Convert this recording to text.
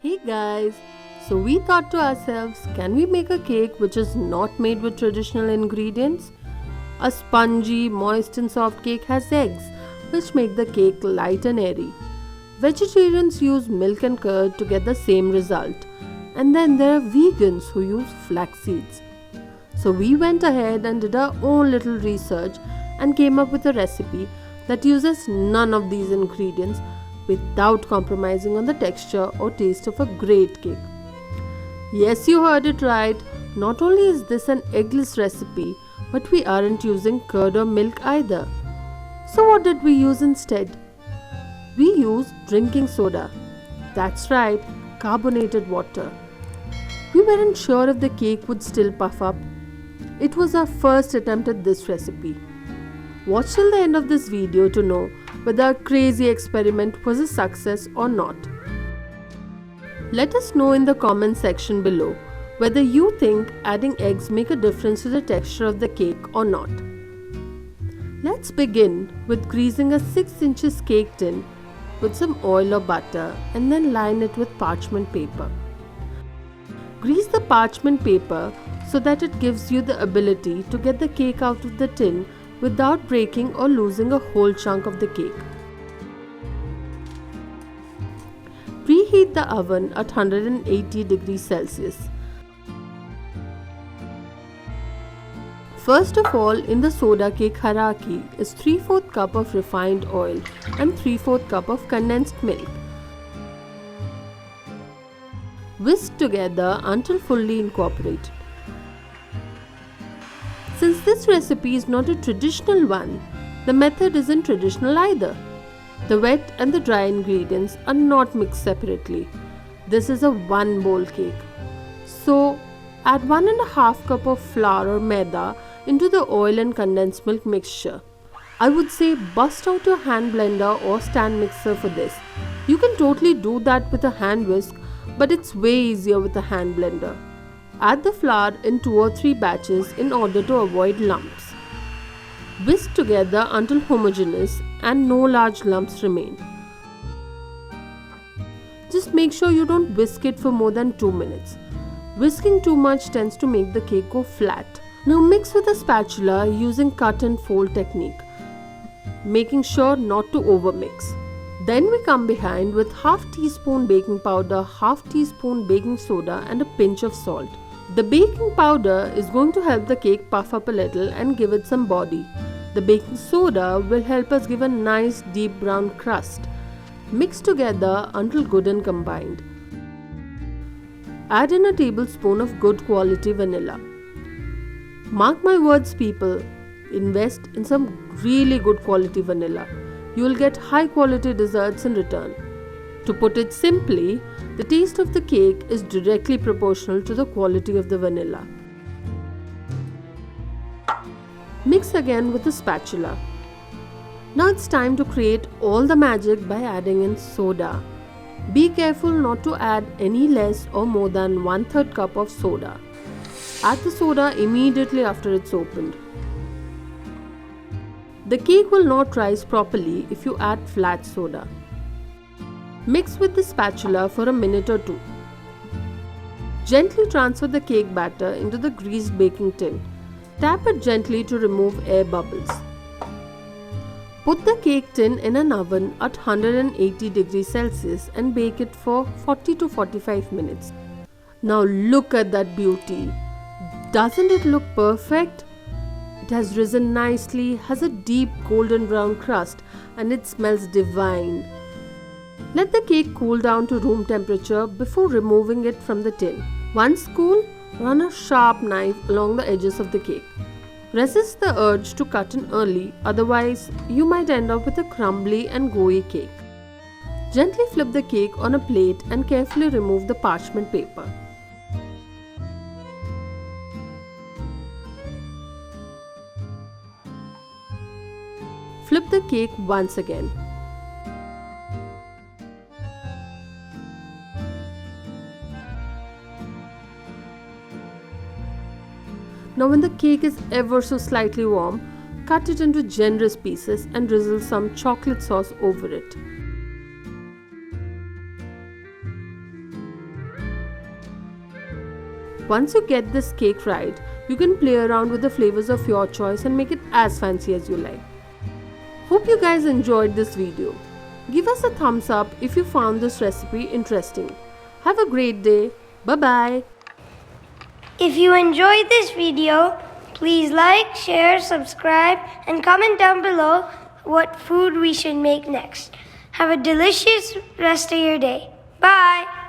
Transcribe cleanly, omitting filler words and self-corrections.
Hey guys, so we thought to ourselves, can we make a cake which is not made with traditional ingredients? A spongy, moist and soft cake has eggs, which make the cake light and airy. Vegetarians use milk and curd to get the same result. And then there are vegans who use flax seeds. So we went ahead and did our own little research and came up with a recipe that uses none of these ingredients without compromising on the texture or taste of a great cake. Yes, you heard it right. Not only is this an eggless recipe, but we aren't using curd or milk either. So what did we use instead? We used drinking soda. That's right, carbonated water. We weren't sure if the cake would still puff up. It was our first attempt at this recipe. Watch till the end of this video to know whether our crazy experiment was a success or not. Let us know in the comment section below whether you think adding eggs make a difference to the texture of the cake or not. Let's begin with greasing a 6 inches cake tin with some oil or butter and then line it with parchment paper. Grease the parchment paper so that it gives you the ability to get the cake out of the tin without breaking or losing a whole chunk of the cake. Preheat the oven at 180 degrees Celsius. First of all, in the soda cake hierarchy is 3/4 cup of refined oil and 3/4 cup of condensed milk. Whisk together until fully incorporated. Since this recipe is not a traditional one, the method isn't traditional either. The wet and the dry ingredients are not mixed separately. This is a one bowl cake. So, add 1.5 cup of flour or Maida into the oil and condensed milk mixture. I would say bust out your hand blender or stand mixer for this. You can totally do that with a hand whisk, but it's way easier with a hand blender. Add the flour in 2 or 3 batches in order to avoid lumps. Whisk together until homogeneous and no large lumps remain. Just make sure you don't whisk it for more than 2 minutes. Whisking too much tends to make the cake go flat. Now mix with a spatula using cut and fold technique, making sure not to overmix. Then we come behind with half teaspoon baking powder, half teaspoon baking soda and a pinch of salt. The baking powder is going to help the cake puff up a little and give it some body. The baking soda will help us give a nice deep brown crust. Mix together until good and combined. Add in a tablespoon of good quality vanilla. Mark my words people, invest in some really good quality vanilla. You will get high quality desserts in return. To put it simply, the taste of the cake is directly proportional to the quality of the vanilla. Mix again with a spatula. Now it's time to create all the magic by adding in soda. Be careful not to add any less or more than 1/3 cup of soda. Add the soda immediately after it's opened. The cake will not rise properly if you add flat soda. Mix with the spatula for a minute or 2. Gently transfer the cake batter into the greased baking tin. Tap it gently to remove air bubbles. Put the cake tin in an oven at 180 degrees Celsius and bake it for 40 to 45 minutes. Now look at that beauty. Doesn't it look perfect? It has risen nicely, has a deep golden brown crust and it smells divine. Let the cake cool down to room temperature before removing it from the tin. Once cool, run a sharp knife along the edges of the cake. Resist the urge to cut in early, otherwise you might end up with a crumbly and gooey cake. Gently flip the cake on a plate and carefully remove the parchment paper. Flip the cake once again. Now when the cake is ever so slightly warm, cut it into generous pieces and drizzle some chocolate sauce over it. Once you get this cake right, you can play around with the flavors of your choice and make it as fancy as you like. Hope you guys enjoyed this video. Give us a thumbs up if you found this recipe interesting. Have a great day. Bye-bye. If you enjoyed this video, please like, share, subscribe, and comment down below what food we should make next. Have a delicious rest of your day. Bye!